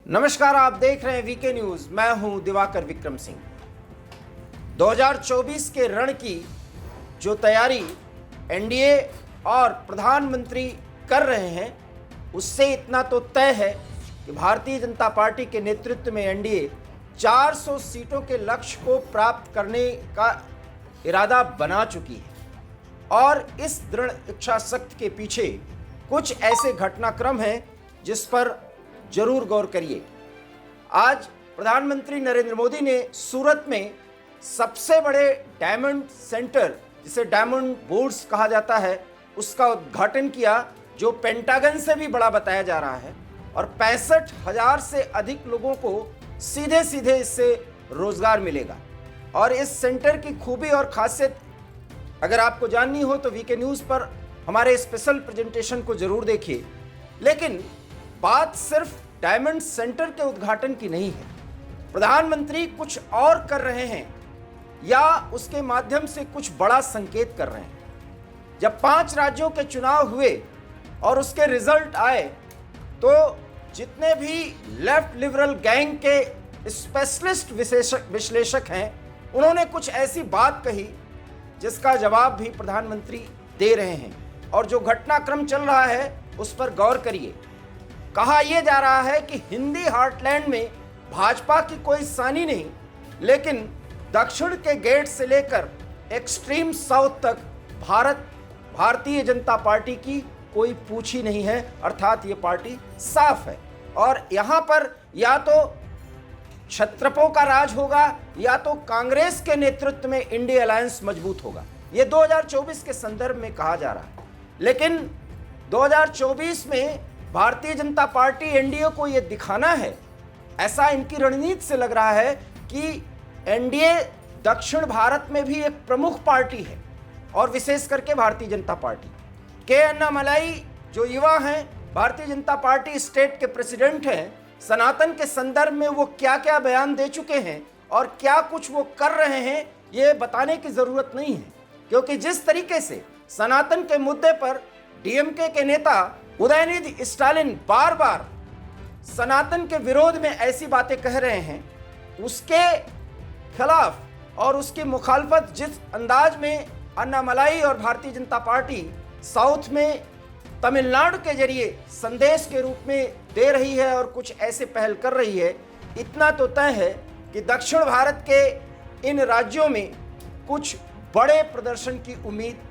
नमस्कार, आप देख रहे हैं वीके न्यूज। मैं हूं दिवाकर विक्रम सिंह। 2024 के रण की जो तैयारी एनडीए और प्रधानमंत्री कर रहे हैं, उससे इतना तो तय है कि भारतीय जनता पार्टी के नेतृत्व में एनडीए 400 सीटों के लक्ष्य को प्राप्त करने का इरादा बना चुकी है। और इस दृढ़ इच्छा शक्ति के पीछे कुछ ऐसे घटनाक्रम हैं जिस पर जरूर गौर करिए। आज प्रधानमंत्री नरेंद्र मोदी ने सूरत में सबसे बड़े डायमंड सेंटर, जिसे डायमंड बोर्ड्स कहा जाता है, उसका उद्घाटन किया, जो पेंटागन से भी बड़ा बताया जा रहा है। और 65,000 से अधिक लोगों को सीधे सीधे इससे रोजगार मिलेगा। और इस सेंटर की खूबी और खासियत अगर आपको जाननी हो तो वीके न्यूज़ पर हमारे स्पेशल प्रेजेंटेशन को जरूर देखिए। लेकिन बात सिर्फ डायमंड सेंटर के उद्घाटन की नहीं है। प्रधानमंत्री कुछ और कर रहे हैं या उसके माध्यम से कुछ बड़ा संकेत कर रहे हैं। जब 5 राज्यों के चुनाव हुए और उसके रिजल्ट आए तो जितने भी लेफ्ट लिबरल गैंग के स्पेशलिस्ट विश्लेषक हैं, उन्होंने कुछ ऐसी बात कही जिसका जवाब भी प्रधानमंत्री दे रहे हैं। और जो घटनाक्रम चल रहा है उस पर गौर करिए। कहा यह जा रहा है कि हिंदी हार्टलैंड में भाजपा की कोई सानी नहीं, लेकिन दक्षिण के गेट से लेकर एक्सट्रीम साउथ तक भारतीय जनता पार्टी की कोई पूछ ही नहीं है। अर्थात ये पार्टी साफ है और यहाँ पर या तो क्षत्रपों का राज होगा या तो कांग्रेस के नेतृत्व में इंडिया अलायंस मजबूत होगा। ये 2024 के संदर्भ में कहा जा रहा है। लेकिन 2024 में भारतीय जनता पार्टी एनडीए को यह दिखाना है, ऐसा इनकी रणनीति से लग रहा है कि एनडीए दक्षिण भारत में भी एक प्रमुख पार्टी है। और विशेष करके भारतीय जनता पार्टी के अन्नामलाई जो युवा हैं, भारतीय जनता पार्टी स्टेट के प्रेसिडेंट हैं, सनातन के संदर्भ में वो क्या क्या बयान दे चुके हैं और क्या कुछ वो कर रहे हैं, ये बताने की जरूरत नहीं है। क्योंकि जिस तरीके से सनातन के मुद्दे पर डीएमके के नेता उदयनिधि स्टालिन बार बार सनातन के विरोध में ऐसी बातें कह रहे हैं, उसके खिलाफ और उसकी मुखालफत जिस अंदाज में अन्नामलाई और भारतीय जनता पार्टी साउथ में तमिलनाडु के जरिए संदेश के रूप में दे रही है और कुछ ऐसे पहल कर रही है, इतना तो तय है कि दक्षिण भारत के इन राज्यों में कुछ बड़े प्रदर्शन की उम्मीद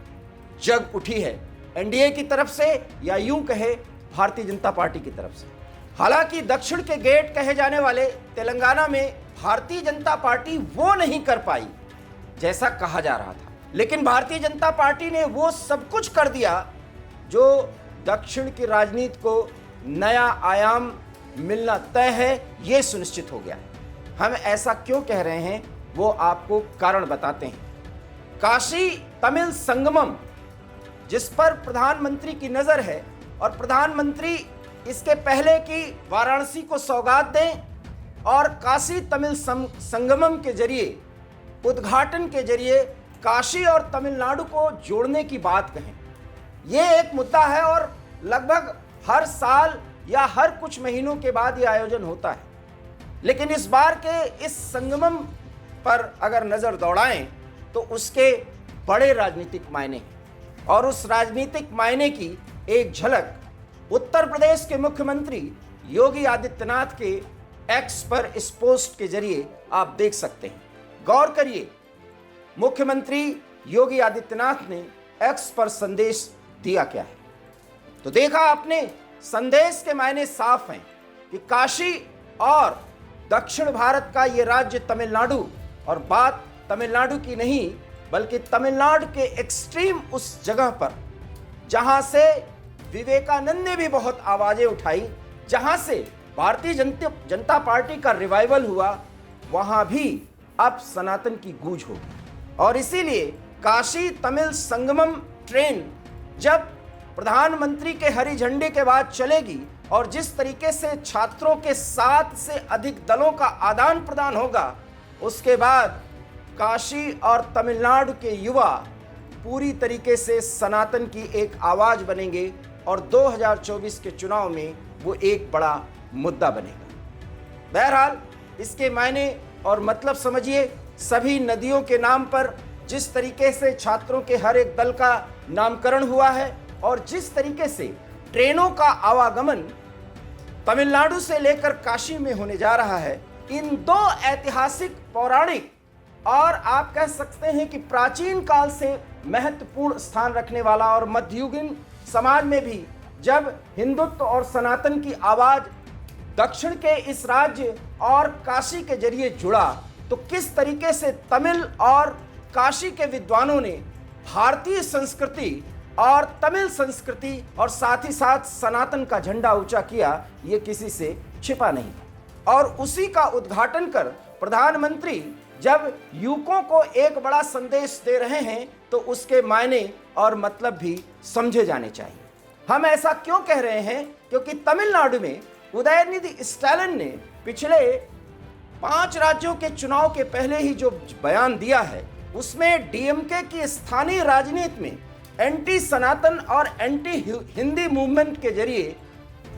जग उठी है, एनडीए की तरफ से या यूं कहे भारतीय जनता पार्टी की तरफ से। हालांकि दक्षिण के गेट कहे जाने वाले तेलंगाना में भारतीय जनता पार्टी वो नहीं कर पाई जैसा कहा जा रहा था, लेकिन भारतीय जनता पार्टी ने वो सब कुछ कर दिया जो दक्षिण की राजनीति को नया आयाम मिलना तय है, ये सुनिश्चित हो गया। हम ऐसा क्यों कह रहे हैं वो आपको कारण बताते हैं। काशी तमिल संगमम जिस पर प्रधानमंत्री की नजर है और प्रधानमंत्री इसके पहले कि वाराणसी को सौगात दें और काशी तमिल संगमम के जरिए, उद्घाटन के जरिए काशी और तमिलनाडु को जोड़ने की बात कहें, यह एक मुद्दा है। और लगभग हर साल या हर कुछ महीनों के बाद यह आयोजन होता है। लेकिन इस बार के इस संगमम पर अगर नजर दौड़ाएं तो उसके बड़े राजनीतिक मायने हैं। और उस राजनीतिक मायने की एक झलक उत्तर प्रदेश के मुख्यमंत्री योगी आदित्यनाथ के एक्स पर इस पोस्ट के जरिए आप देख सकते हैं। गौर करिए, मुख्यमंत्री योगी आदित्यनाथ ने एक्स पर संदेश दिया क्या है। तो देखा आपने, संदेश के मायने साफ हैं कि काशी और दक्षिण भारत का ये राज्य तमिलनाडु, और बात तमिलनाडु की नहीं बल्कि तमिलनाडु के एक्सट्रीम उस जगह पर जहां से विवेकानंद ने भी बहुत आवाजें उठाई, जहां से भारतीय जनता पार्टी का रिवाइवल हुआ, वहां भी अब सनातन की गूंज होगी। और इसीलिए काशी तमिल संगमम ट्रेन जब प्रधानमंत्री के हरी झंडे के बाद चलेगी और जिस तरीके से छात्रों के 7 से अधिक दलों का आदान प्रदान होगा, उसके बाद काशी और तमिलनाडु के युवा पूरी तरीके से सनातन की एक आवाज बनेंगे और 2024 के चुनाव में वो एक बड़ा मुद्दा बनेगा। बहरहाल इसके मायने और मतलब समझिए। सभी नदियों के नाम पर जिस तरीके से छात्रों के हर एक दल का नामकरण हुआ है और जिस तरीके से ट्रेनों का आवागमन तमिलनाडु से लेकर काशी में होने जा रहा है, इन दो ऐतिहासिक, पौराणिक और आप कह सकते हैं कि प्राचीन काल से महत्वपूर्ण स्थान रखने वाला और मध्ययुगीन समाज में भी जब हिंदुत्व और सनातन की आवाज दक्षिण के इस राज्य और काशी के जरिए जुड़ा, तो किस तरीके से तमिल और काशी के विद्वानों ने भारतीय संस्कृति और तमिल संस्कृति और साथ ही साथ सनातन का झंडा ऊंचा किया, ये किसी से छिपा नहीं। और उसी का उद्घाटन कर प्रधानमंत्री जब युवकों को एक बड़ा संदेश दे रहे हैं, तो उसके मायने और मतलब भी समझे जाने चाहिए। हम ऐसा क्यों कह रहे हैं? क्योंकि तमिलनाडु में उदयनिधि स्टालिन ने पिछले 5 राज्यों के चुनाव के पहले ही जो बयान दिया है, उसमें डीएमके की स्थानीय राजनीति में एंटी सनातन और एंटी हिंदी मूवमेंट के जरिए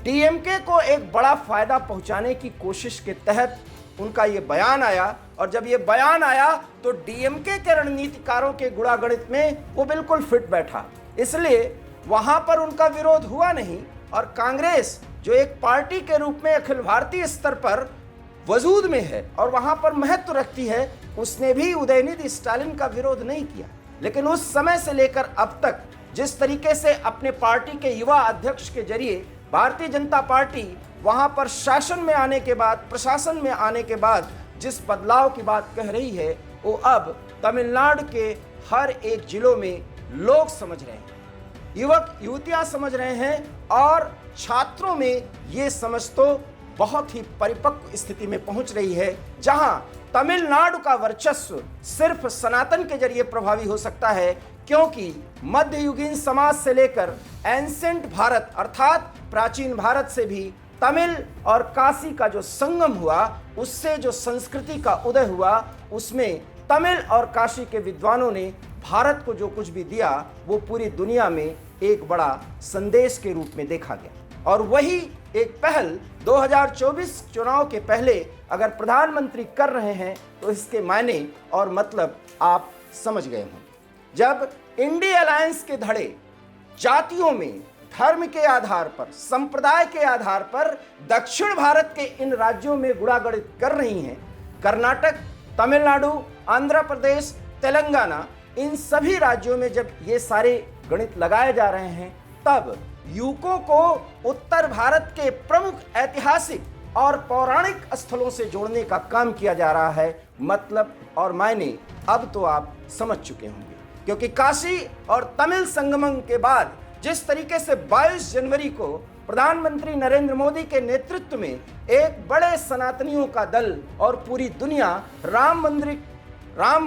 डीएमके को एक बड़ा फायदा पहुंचाने की कोशिश के तहत उनका ये बयान आया। और जब ये बयान आया तो डीएमके के रणनीतिकारों के गुणागणित में वो बिल्कुल फिट बैठा, इसलिए वहां पर उनका विरोध हुआ नहीं। और कांग्रेस जो एक पार्टी के रूप में अखिल भारतीय स्तर पर वजूद में है और वहां पर महत्व रखती है, उसने भी उदयनिधि स्टालिन का विरोध नहीं किया। लेकिन उस समय से लेकर अब तक जिस तरीके से अपने पार्टी के युवा अध्यक्ष के जरिए भारतीय जनता पार्टी वहां पर शासन में आने के बाद, प्रशासन में आने के बाद जिस बदलाव की बात कह रही है, वो अब तमिलनाडु के हर एक जिलों में लोग समझ रहे हैं, युवक युवतियां समझ रहे हैं और छात्रों में ये समझ तो बहुत ही परिपक्व स्थिति में पहुंच रही है, जहां तमिलनाडु का वर्चस्व सिर्फ सनातन के जरिए प्रभावी हो सकता है। क्योंकि मध्ययुगीन समाज से लेकर एंसेंट भारत अर्थात प्राचीन भारत से भी तमिल और काशी का जो संगम हुआ, उससे जो संस्कृति का उदय हुआ, उसमें तमिल और काशी के विद्वानों ने भारत को जो कुछ भी दिया, वो पूरी दुनिया में एक बड़ा संदेश के रूप में देखा गया। और वही एक पहल 2024 चुनाव के पहले अगर प्रधानमंत्री कर रहे हैं, तो इसके मायने और मतलब आप समझ गए होंगे। जब इंडी अलायंस के धड़े जातियों में, धर्म के आधार पर, संप्रदाय के आधार पर दक्षिण भारत के इन राज्यों में गुणागणित कर रही हैं, कर्नाटक, तमिलनाडु, आंध्र प्रदेश, तेलंगाना, इन सभी राज्यों में जब ये सारे गणित लगाए जा रहे हैं, तब युवकों को उत्तर भारत के प्रमुख ऐतिहासिक और पौराणिक स्थलों से जोड़ने का काम किया जा रहा है। मतलब और मायने अब तो आप समझ चुके होंगे, क्योंकि काशी और तमिल संगमम के बाद जिस तरीके से 22 जनवरी को प्रधानमंत्री नरेंद्र मोदी के नेतृत्व में एक बड़े सनातनियों का दल और पूरी दुनिया राम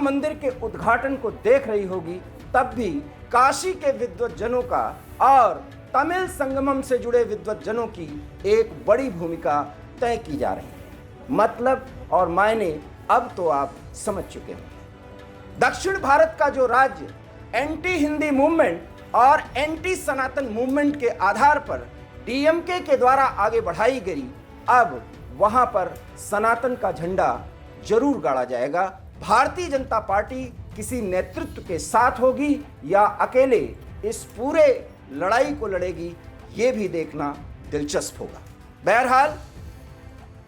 मंदिर के उद्घाटन को देख रही होगी, तब भी काशी के विद्वज्जनों का और तमिल संगमम से जुड़े विद्वज्जनों की एक बड़ी भूमिका तय की जा रही है। मतलब और मायने अब तो आप समझ चुके होंगे। दक्षिण भारत का जो राज्य एंटी हिंदी मूवमेंट और एंटी सनातन मूवमेंट के आधार पर डीएमके के द्वारा आगे बढ़ाई गई, अब वहां पर सनातन का झंडा जरूर गाड़ा जाएगा। भारतीय जनता पार्टी किसी नेतृत्व के साथ होगी या अकेले इस पूरे लड़ाई को लड़ेगी, ये भी देखना दिलचस्प होगा। बहरहाल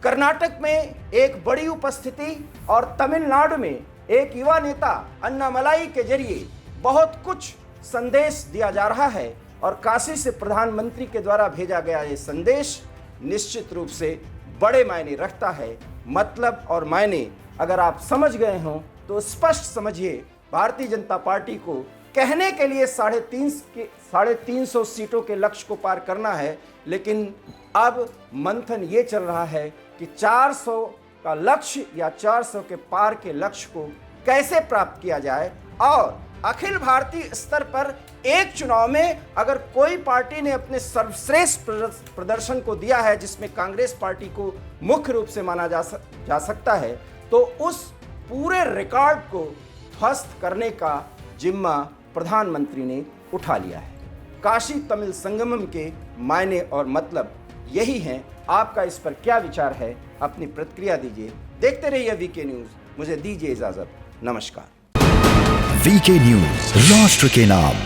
कर्नाटक में एक बड़ी उपस्थिति और तमिलनाडु में एक युवा नेता अन्नामलाई के जरिए बहुत कुछ संदेश दिया जा रहा है और काशी से प्रधानमंत्री के द्वारा भेजा गया ये संदेश निश्चित रूप से बड़े मायने रखता है। मतलब और मायने अगर आप समझ गए हों तो स्पष्ट समझिए, भारतीय जनता पार्टी को कहने के लिए 350 सीटों के लक्ष्य को पार करना है, लेकिन अब मंथन ये चल रहा है कि 400 का लक्ष्य या 400 के पार के लक्ष्य को कैसे प्राप्त किया जाए। और अखिल भारतीय स्तर पर एक चुनाव में अगर कोई पार्टी ने अपने सर्वश्रेष्ठ प्रदर्शन को दिया है, जिसमें कांग्रेस पार्टी को मुख्य रूप से माना जा सकता है, तो उस पूरे रिकॉर्ड को ध्वस्त करने का जिम्मा प्रधानमंत्री ने उठा लिया है। काशी तमिल संगमम के मायने और मतलब यही हैं। आपका इस पर क्या विचार है, अपनी प्रतिक्रिया दीजिए। देखते रहिए वीके न्यूज़। मुझे दीजिए इजाज़त। नमस्कार। वीके न्यूज, राष्ट्र के नाम।